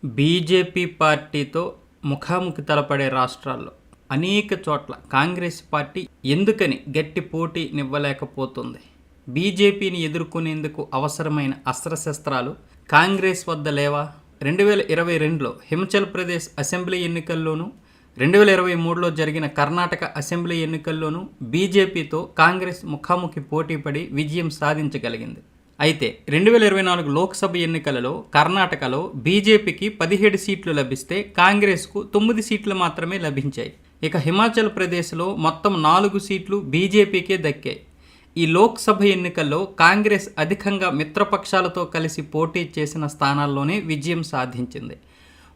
BJP పార్టీతో ముఖాముఖి తలపడే రాష్ట్రాల్లో అనేక చోట్ల కాంగ్రెస్ పార్టీ ఎందుకని గట్టి పోటీనివ్వలేకపోతుంది? బీజేపీని ఎదుర్కొనేందుకు అవసరమైన అస్త్రశస్త్రాలు కాంగ్రెస్ వద్ద లేవా? 2022లో హిమాచల్ ప్రదేశ్ అసెంబ్లీ ఎన్నికల్లోనూ 2023లో జరిగిన కర్ణాటక అసెంబ్లీ ఎన్నికల్లోనూ బీజేపీతో కాంగ్రెస్ ముఖాముఖి పోటీపడి విజయం సాధించగలిగింది. అయితే 2024 లోక్సభ ఎన్నికలలో కర్ణాటకలో బీజేపీకి 17 సీట్లు లభిస్తే కాంగ్రెస్కు 9 సీట్లు మాత్రమే లభించాయి. ఇక హిమాచల్ ప్రదేశ్లో మొత్తం 4 సీట్లు బీజేపీకే దక్కాయి. ఈ లోక్సభ ఎన్నికల్లో కాంగ్రెస్ అధికంగా మిత్రపక్షాలతో కలిసి పోటీ చేసిన స్థానాల్లోనే విజయం సాధించింది.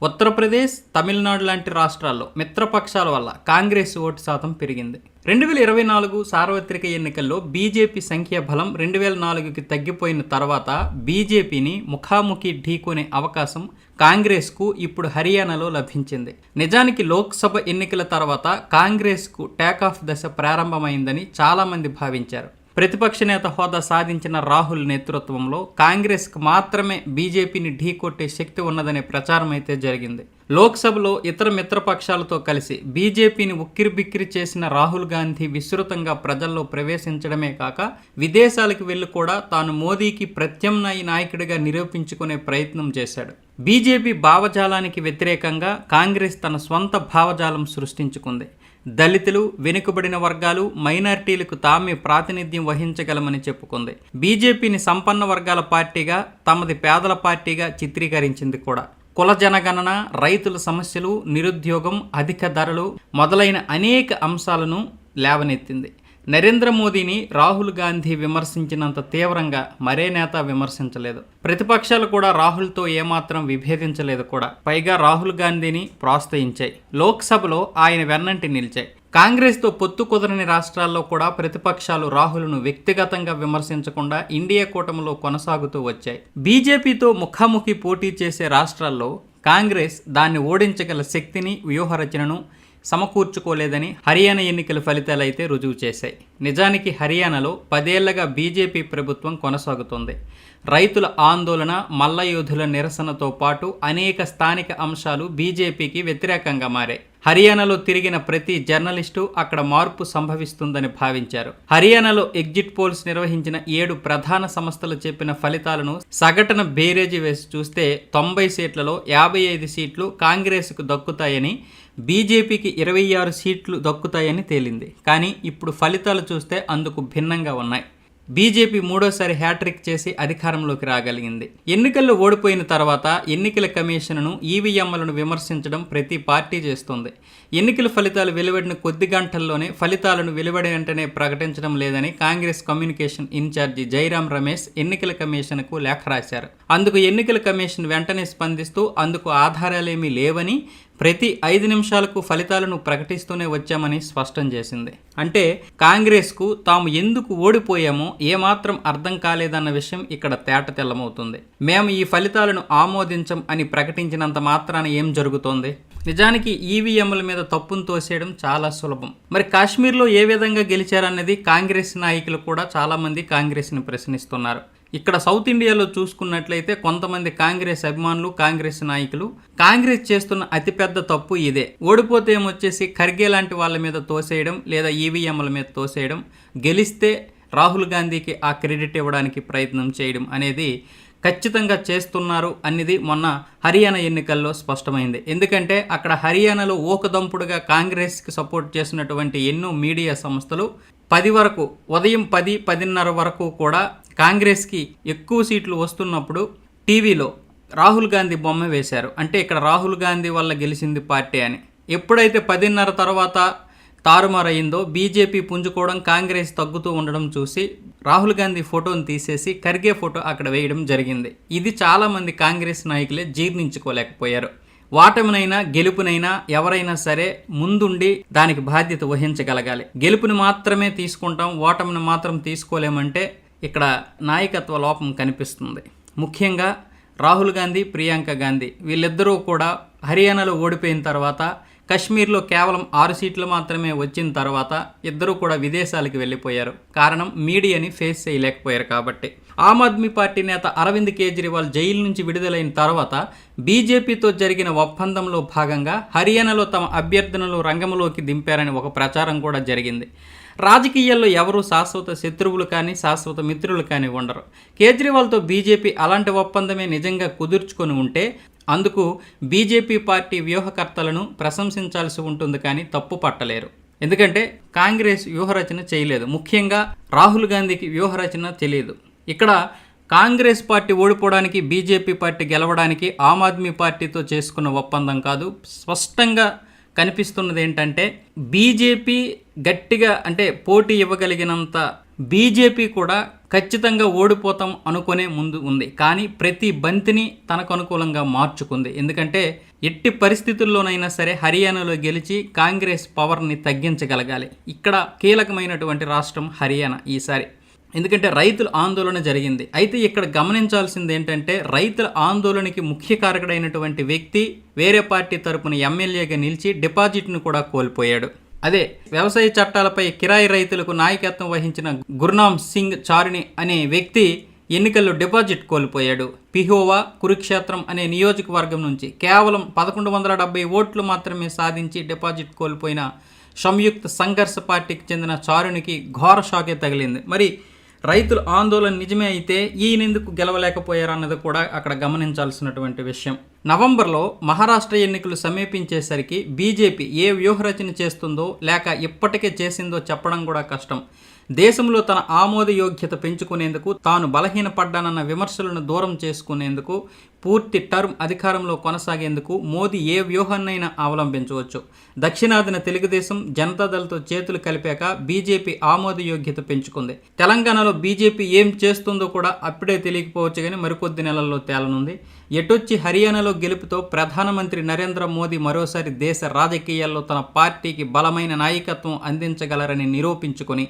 ఉత్తరప్రదేశ్, తమిళనాడు లాంటి రాష్ట్రాల్లో మిత్రపక్షాల వల్ల కాంగ్రెస్ ఓటు శాతం పెరిగింది. 2024 సార్వత్రిక ఎన్నికల్లో బీజేపీ సంఖ్యాబలం 2004కి తగ్గిపోయిన తర్వాత బీజేపీని ముఖాముఖి ఢీకొనే అవకాశం కాంగ్రెస్కు ఇప్పుడు హర్యానాలో లభించింది. నిజానికి లోక్సభ ఎన్నికల తర్వాత కాంగ్రెస్కు టేకాఫ్ దశ ప్రారంభమైందని చాలామంది భావించారు. ప్రతిపక్ష నేత హోదా సాధించిన రాహుల్ నేతృత్వంలో కాంగ్రెస్కు మాత్రమే బీజేపీని ఢీకొట్టే శక్తి ఉన్నదనే ప్రచారం అయితే జరిగింది. లోక్సభలో ఇతర మిత్రపక్షాలతో కలిసి బీజేపీని ఉక్కిరిబిక్కిరి చేసిన రాహుల్ గాంధీ విస్తృతంగా ప్రజల్లో ప్రవేశించడమే కాక విదేశాలకు వెళ్లి కూడా తాను మోదీకి ప్రత్యామ్నాయ నాయకుడిగా నిరూపించుకునే ప్రయత్నం చేశాడు. బీజేపీ భావజాలానికి వ్యతిరేకంగా కాంగ్రెస్ తన స్వంత భావజాలం సృష్టించుకుంది. దళితులు, వెనుకబడిన వర్గాలు, మైనారిటీలకు తామే ప్రాతినిధ్యం వహించగలమని చెప్పుకుంది. బీజేపీని సంపన్న వర్గాల పార్టీగా, తమది పేదల పార్టీగా చిత్రీకరించింది కూడా. కుల జనగణన, రైతుల సమస్యలు, నిరుద్యోగం, అధిక ధరలు మొదలైన అనేక అంశాలను లేవనెత్తింది. నరేంద్ర మోదీని రాహుల్ గాంధీ విమర్శించినంత తీవ్రంగా మరే నేత విమర్శించలేదు. ప్రతిపక్షాలు కూడా రాహుల్తో ఏమాత్రం విభేదించలేదు కూడా. పైగా రాహుల్ గాంధీని ప్రోత్సహించాయి. లోక్సభలో ఆయన వెన్నంటి నిలిచాయి. కాంగ్రెస్తో పొత్తు కుదరని రాష్ట్రాల్లో కూడా ప్రతిపక్షాలు రాహుల్ను వ్యక్తిగతంగా విమర్శించకుండా ఇండియా కూటమిలో కొనసాగుతూ వచ్చాయి. బీజేపీతో ముఖాముఖి పోటీ చేసే రాష్ట్రాల్లో కాంగ్రెస్ దాన్ని ఓడించగల శక్తిని, వ్యూహరచనను సమకూర్చుకోలేదని హర్యానా ఎన్నికల ఫలితాలు అయితే రుజువు చేశాయి. నిజానికి హర్యానాలో 10 ఏళ్లుగా బీజేపీ ప్రభుత్వం కొనసాగుతోంది. రైతుల ఆందోళన, మల్లయోధుల నిరసనతో పాటు అనేక స్థానిక అంశాలు బీజేపీకి వ్యతిరేకంగా మారాయి. హర్యానాలో తిరిగిన ప్రతి జర్నలిస్టు అక్కడ మార్పు సంభవిస్తుందని భావించారు. హర్యానాలో ఎగ్జిట్ పోల్స్ నిర్వహించిన 7 ప్రధాన సంస్థలు చెప్పిన ఫలితాలను సగటున బేరేజీ వేసి చూస్తే 90 సీట్లలో 55 సీట్లు కాంగ్రెస్కు దక్కుతాయని, బీజేపీకి 26 సీట్లు దక్కుతాయని తేలింది. కానీ ఇప్పుడు ఫలితాలు చూస్తే అందుకు భిన్నంగా ఉన్నాయి. బీజేపీ మూడోసారి హ్యాట్రిక్ చేసి అధికారంలోకి రాగలిగింది. ఎన్నికల్లో ఓడిపోయిన తర్వాత ఎన్నికల కమిషన్ను, ఈవీఎంలను విమర్శించడం ప్రతి పార్టీ చేస్తుంది. ఎన్నికల ఫలితాలు వెలువడిన కొద్ది గంటల్లోనే ఫలితాలను వెలువడి వెంటనే ప్రకటించడం లేదని కాంగ్రెస్ కమ్యూనికేషన్ ఇన్ఛార్జి జైరాం రమేష్ ఎన్నికల కమిషన్కు లేఖ రాశారు. అందుకు ఎన్నికల కమిషన్ వెంటనే స్పందిస్తూ అందుకు ఆధారాలేమీ లేవని, ప్రతి 5 నిమిషాలకు ఫలితాలను ప్రకటిస్తూనే వచ్చామని స్పష్టం చేసింది. అంటే కాంగ్రెస్కు తాము ఎందుకు ఓడిపోయామో ఏమాత్రం అర్థం కాలేదన్న విషయం ఇక్కడ తేటతెల్లమవుతుంది. మేము ఈ ఫలితాలను ఆమోదించం అని ప్రకటించినంత మాత్రాన ఏం జరుగుతోంది? నిజానికి ఈవీఎంల మీద తప్పును తోసేయడం చాలా సులభం. మరి కాశ్మీర్లో ఏ విధంగా గెలిచారన్నది కాంగ్రెస్ నాయకులు కూడా చాలామంది కాంగ్రెస్ని ప్రశ్నిస్తున్నారు. ఇక్కడ సౌత్ ఇండియాలో చూసుకున్నట్లయితే కొంతమంది కాంగ్రెస్ అభిమానులు, కాంగ్రెస్ నాయకులు కాంగ్రెస్ చేస్తున్న అతిపెద్ద తప్పు ఇదే. ఓడిపోతే ఏమొచ్చేసి ఖర్గే లాంటి వాళ్ళ మీద తోసేయడం లేదా ఈవీఎంల మీద తోసేయడం, గెలిస్తే రాహుల్ గాంధీకి ఆ క్రెడిట్ ఇవ్వడానికి ప్రయత్నం చేయడం అనేది ఖచ్చితంగా చేస్తున్నారు అనేది మొన్న హర్యానా ఎన్నికల్లో స్పష్టమైంది. ఎందుకంటే అక్కడ హర్యానాలో ఓకదంపుడుగా కాంగ్రెస్కి సపోర్ట్ చేసినటువంటి ఎన్నో మీడియా సంస్థలు 10 వరకు, ఉదయం 10, 10:30 వరకు కూడా కాంగ్రెస్కి ఎక్కువ సీట్లు వస్తున్నప్పుడు టీవీలో రాహుల్ గాంధీ బొమ్మ వేశారు. అంటే ఇక్కడ రాహుల్ గాంధీ వల్ల గెలిచింది పార్టీ అని. ఎప్పుడైతే 10:30 తర్వాత తారుమారయిందో, బీజేపీ పుంజుకోవడం, కాంగ్రెస్ తగ్గుతూ ఉండడం చూసి రాహుల్ గాంధీ ఫోటోను తీసేసి ఖర్గే ఫోటో అక్కడ వేయడం జరిగింది. ఇది చాలామంది కాంగ్రెస్ నాయకులే జీర్ణించుకోలేకపోయారు. ఓటమినైనా గెలుపునైనా ఎవరైనా సరే ముందుండి దానికి బాధ్యత వహించగలగాలి. గెలుపుని మాత్రమే తీసుకుంటాం, ఓటమిని మాత్రం తీసుకోలేమంటే ఇక్కడ నాయకత్వ లోపం కనిపిస్తుంది. ముఖ్యంగా రాహుల్ గాంధీ, ప్రియాంక గాంధీ వీళ్ళిద్దరూ కూడా హర్యానాలో ఓడిపోయిన తర్వాత కశ్మీర్లో కేవలం 6 సీట్లు మాత్రమే వచ్చిన తర్వాత ఇద్దరూ కూడా విదేశాలకు వెళ్ళిపోయారు. కారణం మీడియాని ఫేస్ చేయలేకపోయారు కాబట్టి. ఆమ్ ఆద్మీ పార్టీ నేత అరవింద్ కేజ్రీవాల్ జైలు నుంచి విడుదలైన తర్వాత బీజేపీతో జరిగిన ఒప్పందంలో భాగంగా హర్యానాలో తమ అభ్యర్థనలు రంగంలోకి దింపారని ఒక ప్రచారం కూడా జరిగింది. రాజకీయాల్లో ఎవరూ శాశ్వత శత్రువులు కానీ శాశ్వత మిత్రులు కానీ ఉండరు. కేజ్రీవాల్తో బీజేపీ అలాంటి ఒప్పందమే నిజంగా కుదుర్చుకొని ఉంటే అందుకు బీజేపీ పార్టీ వ్యూహకర్తలను ప్రశంసించాల్సి ఉంటుంది కానీ తప్పు పట్టలేరు. ఎందుకంటే కాంగ్రెస్ వ్యూహరచన చేయలేదు. ముఖ్యంగా రాహుల్ గాంధీకి వ్యూహరచన తెలియదు. ఇక్కడ కాంగ్రెస్ పార్టీ ఓడిపోవడానికి, బీజేపీ పార్టీ గెలవడానికి ఆమ్ ఆద్మీ పార్టీతో చేసుకున్న ఒప్పందం కాదు. స్పష్టంగా కనిపిస్తున్నది ఏంటంటే బీజేపీ గట్టిగా అంటే పోటీ ఇవ్వగలిగినంత బీజేపీ కూడా ఖచ్చితంగా ఓడిపోతాం అనుకునే ముందు ఉంది. కానీ ప్రతి బంతిని తనకు అనుకూలంగా మార్చుకుంది. ఎందుకంటే ఎట్టి పరిస్థితుల్లోనైనా సరే హర్యానాలో గెలిచి కాంగ్రెస్ పవర్ని తగ్గించగలగాలి. ఇక్కడ కీలకమైనటువంటి రాష్ట్రం హర్యానా ఈసారి. ఎందుకంటే రైతుల ఆందోళన జరిగింది. అయితే ఇక్కడ గమనించాల్సింది ఏంటంటే రైతుల ఆందోళనకి ముఖ్య కారకుడైనటువంటి వ్యక్తి వేరే పార్టీ తరపున ఎమ్మెల్యేగా నిలిచి డిపాజిట్ను కూడా కోల్పోయాడు. అదే వ్యవసాయ చట్టాలపై కిరాయి రైతులకు నాయకత్వం వహించిన గుర్నామ్ సింగ్ చారిని అనే వ్యక్తి ఎన్నికల్లో డిపాజిట్ కోల్పోయాడు. పిహోవా, కురుక్షేత్రం అనే నియోజకవర్గం నుంచి కేవలం 1170 ఓట్లు మాత్రమే సాధించి డిపాజిట్ కోల్పోయిన సంయుక్త సంఘర్ష పార్టీకి చెందిన చారునికి ఘోర షాకే తగిలింది. మరి రైతుల ఆందోళన నిజమే అయితే ఈయనెందుకు గెలవలేకపోయారన్నది కూడా అక్కడ గమనించాల్సినటువంటి విషయం. నవంబర్లో మహారాష్ట్ర ఎన్నికలు సమీపించేసరికి బీజేపీ ఏ వ్యూహరచన చేస్తుందో లేక ఇప్పటికే చేసిందో చెప్పడం కూడా కష్టం. దేశంలో తన ఆమోదయోగ్యత పెంచుకునేందుకు, తాను బలహీనపడ్డానన్న విమర్శలను దూరం చేసుకునేందుకు, పూర్తి టర్మ్ అధికారంలో కొనసాగేందుకు మోదీ ఏ వ్యూహాన్నైనా అవలంబించవచ్చు. దక్షిణాదిన తెలుగుదేశం, జనతాదళ్తో చేతులు కలిపాక బీజేపీ ఆమోదయోగ్యత పెంచుకుంది. తెలంగాణలో బీజేపీ ఏం చేస్తుందో కూడా అప్పుడే తెలియకపోవచ్చు కానీ మరికొద్ది నెలల్లో తేలనుంది. ఎటొచ్చి హర్యానాలో గెలుపుతో ప్రధానమంత్రి నరేంద్ర మోదీ మరోసారి దేశ రాజకీయాల్లో తన పార్టీకి బలమైన నాయకత్వం అందించగలరని నిరూపించుకొని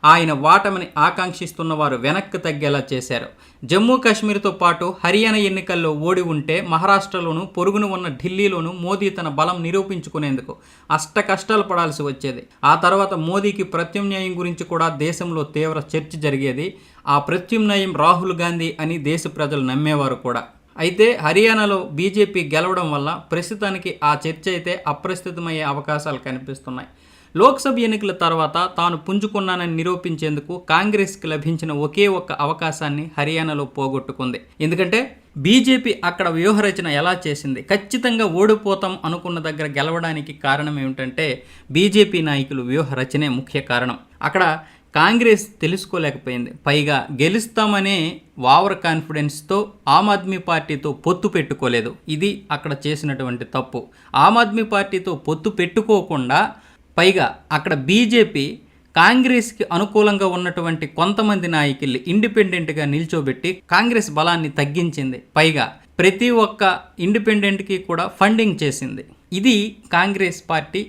ఆయన వాటమిని ఆకాంక్షిస్తున్న వారు వెనక్కి తగ్గేలా చేశారు. జమ్మూ కాశ్మీర్తో పాటు హర్యానా ఎన్నికల్లో ఓడి ఉంటే మహారాష్ట్రలోనూ పొరుగును ఉన్న ఢిల్లీలోనూ మోదీ తన బలం నిరూపించుకునేందుకు అష్ట కష్టాలు పడాల్సి వచ్చేది. ఆ తర్వాత మోదీకి ప్రత్యామ్నాయం గురించి కూడా దేశంలో తీవ్ర చర్చ జరిగేది. ఆ ప్రత్యామ్నాయం రాహుల్ గాంధీ అని దేశ ప్రజలు నమ్మేవారు కూడా. అయితే హర్యానాలో బీజేపీ గెలవడం వల్ల ప్రస్తుతానికి ఆ చర్చ అయితే అప్రస్తుతమయ్యే అవకాశాలు కనిపిస్తున్నాయి. లోక్సభ ఎన్నికల తర్వాత తాను పుంజుకున్నానని నిరూపించేందుకు కాంగ్రెస్కి లభించిన ఒకే ఒక్క అవకాశాన్ని హర్యానాలో పోగొట్టుకుంది. ఎందుకంటే బీజేపీ అక్కడ వ్యూహరచన ఎలా చేసింది? ఖచ్చితంగా ఓడిపోతాం అనుకున్న దగ్గర గెలవడానికి కారణం ఏమిటంటే బీజేపీ నాయకులు వ్యూహరచనే ముఖ్య కారణం. అక్కడ కాంగ్రెస్ తెలుసుకోలేకపోయింది. పైగా గెలుస్తామనే ఓవర్ కాన్ఫిడెన్స్తో ఆమ్ ఆద్మీ పార్టీతో పొత్తు పెట్టుకోలేదు. ఇది అక్కడ చేసినటువంటి తప్పు. ఆమ్ ఆద్మీ పార్టీతో పొత్తు పెట్టుకోకుండా పైగా అక్కడ బీజేపీ కాంగ్రెస్కి అనుకూలంగా ఉన్నటువంటి కొంతమంది నాయకుల్ని ఇండిపెండెంట్గా నిల్చోబెట్టి కాంగ్రెస్ బలాన్ని తగ్గించింది. పైగా ప్రతి ఒక్క ఇండిపెండెంట్కి కూడా ఫండింగ్ చేసింది. ఇది కాంగ్రెస్ పార్టీ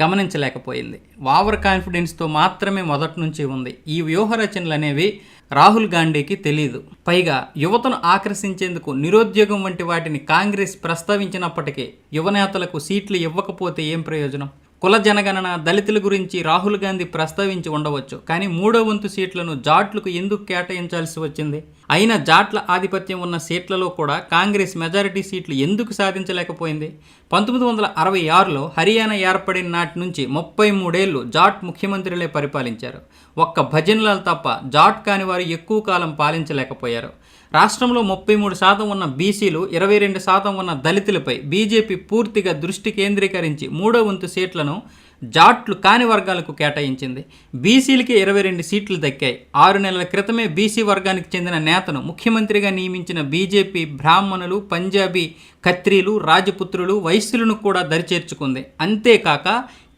గమనించలేకపోయింది. ఓవర్ కాన్ఫిడెన్స్తో మాత్రమే మొదటి నుంచి ఉంది. ఈ వ్యూహరచనలు అనేవి రాహుల్ గాంధీకి తెలియదు. పైగా యువతను ఆకర్షించేందుకు నిరుద్యోగం వంటి వాటిని కాంగ్రెస్ ప్రస్తావించినప్పటికీ యువనేతలకు సీట్లు ఇవ్వకపోతే ఏం ప్రయోజనం? కుల జనగణన, దళితుల గురించి రాహుల్ గాంధీ ప్రస్తావించి ఉండవచ్చు. కానీ 3వ వంతు సీట్లను జాట్లకు ఎందుకు కేటాయించాల్సి వచ్చింది? అయినా జాట్ల ఆధిపత్యం ఉన్న సీట్లలో కూడా కాంగ్రెస్ మెజారిటీ సీట్లు ఎందుకు సాధించలేకపోయింది? 1966లో హర్యానా ఏర్పడిన నాటి నుంచి 33 ఏళ్లు జాట్ ముఖ్యమంత్రులే పరిపాలించారు. ఒక్క భజన్లాల్ తప్ప జాట్ కాని వారు ఎక్కువ కాలం పాలించలేకపోయారు. రాష్ట్రంలో 33% ఉన్న బీసీలు, 22% ఉన్న దళితులపై బీజేపీ పూర్తిగా దృష్టి కేంద్రీకరించి 3వ వంతు సీట్లను జాట్లు కాని వర్గాలకు కేటాయించింది. బీసీలకి 22 సీట్లు దక్కాయి. 6 నెలల క్రితమే బీసీ వర్గానికి చెందిన నేతను ముఖ్యమంత్రిగా నియమించిన బీజేపీ బ్రాహ్మణులు, పంజాబీ, ఖత్రీలు, రాజపుత్రులు, వైశ్యులను కూడా దరిచేర్చుకుంది. అంతేకాక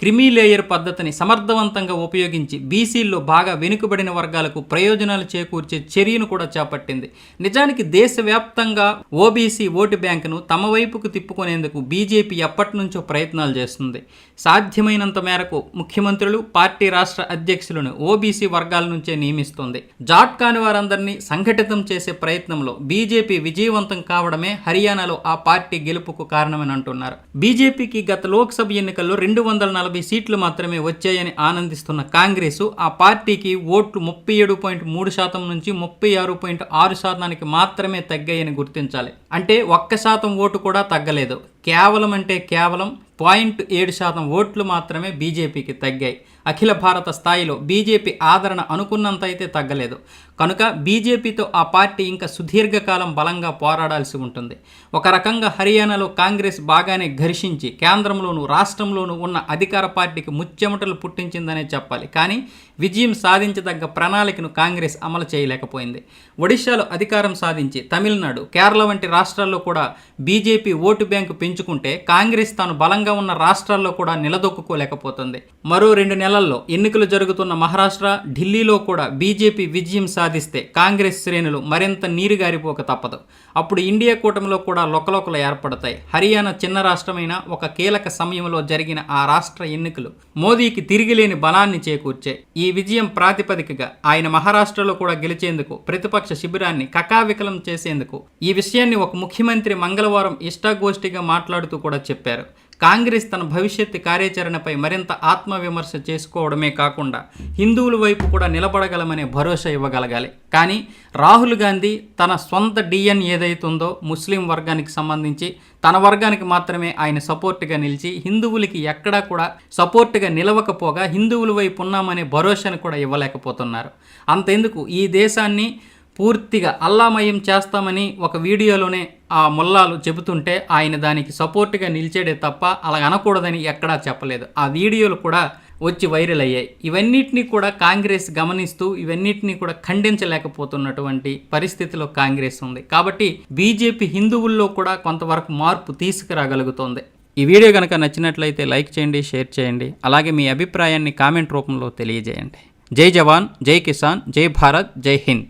క్రిమీ లేయర్ పద్ధతిని సమర్థవంతంగా ఉపయోగించి బీసీల్లో బాగా వెనుకబడిన వర్గాలకు ప్రయోజనాలు చేకూర్చే చర్యను కూడా చేపట్టింది. నిజానికి దేశవ్యాప్తంగా ఓబీసీ ఓటు బ్యాంకును తమ వైపుకు తిప్పుకునేందుకు బీజేపీ ఎప్పటి నుంచో ప్రయత్నాలు చేస్తుంది. సాధ్యమైనంత మేరకు ముఖ్యమంత్రులు, పార్టీ రాష్ట్ర అధ్యక్షులను ఓబీసీ వర్గాల నుంచే నియమిస్తుంది. జాట్ కాని వారందరినీ సంఘటితం చేసే ప్రయత్నంలో బీజేపీ విజయవంతం కావడమే హర్యానాలో ఆ పార్టీ గెలుపుకు కారణమని అంటున్నారు. బీజేపీకి గత లోక్సభ ఎన్నికల్లో 240 140 సీట్లు మాత్రమే వచ్చాయని ఆనందిస్తున్న కాంగ్రెసు ఆ పార్టీకి ఓట్లు 37.3% నుంచి 36.6% మాత్రమే తగ్గాయని గుర్తించాలి. అంటే 1% ఓటు కూడా తగ్గలేదు. కేవలం 0.7% ఓట్లు మాత్రమే బీజేపీకి తగ్గాయి. అఖిల భారత స్థాయిలో బీజేపీ ఆదరణ అనుకున్నంత అయితే తగ్గలేదు. కనుక బీజేపీతో ఆ పార్టీ ఇంకా సుదీర్ఘకాలం బలంగా పోరాడాల్సి ఉంటుంది. ఒక రకంగా హర్యానాలో కాంగ్రెస్ బాగానే ఘర్షించి కేంద్రంలోనూ రాష్ట్రంలోనూ ఉన్న అధికార పార్టీకి ముచ్చెమటలు పుట్టించిందనే చెప్పాలి. కానీ విజయం సాధించదగ్గ ప్రణాళికను కాంగ్రెస్ అమలు చేయలేకపోయింది. ఒడిశాలో అధికారం సాధించి తమిళనాడు, కేరళ వంటి రాష్ట్రాల్లో కూడా బీజేపీ ఓటు బ్యాంకు పెంచుకుంటే కాంగ్రెస్ తాను బలంగా ఉన్న రాష్ట్రాల్లో కూడా నిలదొక్కుకోలేకపోతుంది. మరో 2 నెలల్లో ఎన్నికలు జరుగుతున్న మహారాష్ట్ర, ఢిల్లీలో కూడా బీజేపీ విజయం సాధిస్తే కాంగ్రెస్ శ్రేణులు మరింత నీరుగారిపోక తప్పదు. అప్పుడు ఇండియా కూటమిలో కూడా లొకలొకలు ఏర్పడతాయి. హర్యానా చిన్న రాష్ట్రమైన ఒక కీలక సమయంలో జరిగిన ఆ రాష్ట్ర ఎన్నికలు మోదీకి తిరిగిలేని బలాన్ని చేకూర్చాయి. ఈ విజయం ప్రాతిపదికగా ఆయన మహారాష్ట్రలో కూడా గెలిచేందుకు ప్రతిపక్ష శిబిరాన్ని కకావికలం చేసేందుకు ఈ విషయాన్ని ఒక ముఖ్యమంత్రి మంగళవారం ఇష్టాగోష్ఠిగా మాట్లాడుతూ కూడా చెప్పారు. కాంగ్రెస్ తన భవిష్యత్తు కార్యాచరణపై మరింత ఆత్మవిమర్శ చేసుకోవడమే కాకుండా హిందువుల వైపు కూడా నిలబడగలమనే భరోసా ఇవ్వగలగాలి. కానీ రాహుల్ గాంధీ తన సొంత డిఎన్ ఏదైతుందో ముస్లిం వర్గానికి సంబంధించి తన వర్గానికి మాత్రమే ఆయన సపోర్ట్గా నిలిచి హిందువులకి ఎక్కడా కూడా సపోర్ట్గా నిలవకపోగా హిందువుల వైపు ఉన్నామనే భరోసాను కూడా ఇవ్వలేకపోతున్నారు. అంతెందుకు ఈ దేశాన్ని పూర్తిగా అల్లామయం చేస్తామని ఒక వీడియోలోనే ఆ ముల్లాలు చెబుతుంటే ఆయన దానికి సపోర్ట్గా నిలిచేడే తప్ప అలా అనకూడదని ఎక్కడా చెప్పలేదు. ఆ వీడియోలు కూడా వచ్చి వైరల్ అయ్యాయి. ఇవన్నిటినీ కూడా కాంగ్రెస్ గమనిస్తూ ఇవన్నిటినీ కూడా ఖండించలేకపోతున్నటువంటి పరిస్థితిలో కాంగ్రెస్ ఉంది. కాబట్టి బీజేపీ హిందువుల్లో కూడా కొంతవరకు మార్పు తీసుకురాగలుగుతోంది. ఈ వీడియో కనుక నచ్చినట్లయితే లైక్ చేయండి, షేర్ చేయండి. అలాగే మీ అభిప్రాయాన్ని కామెంట్ రూపంలో తెలియజేయండి. జై జవాన్, జై కిసాన్, జై భారత్, జై హింద్.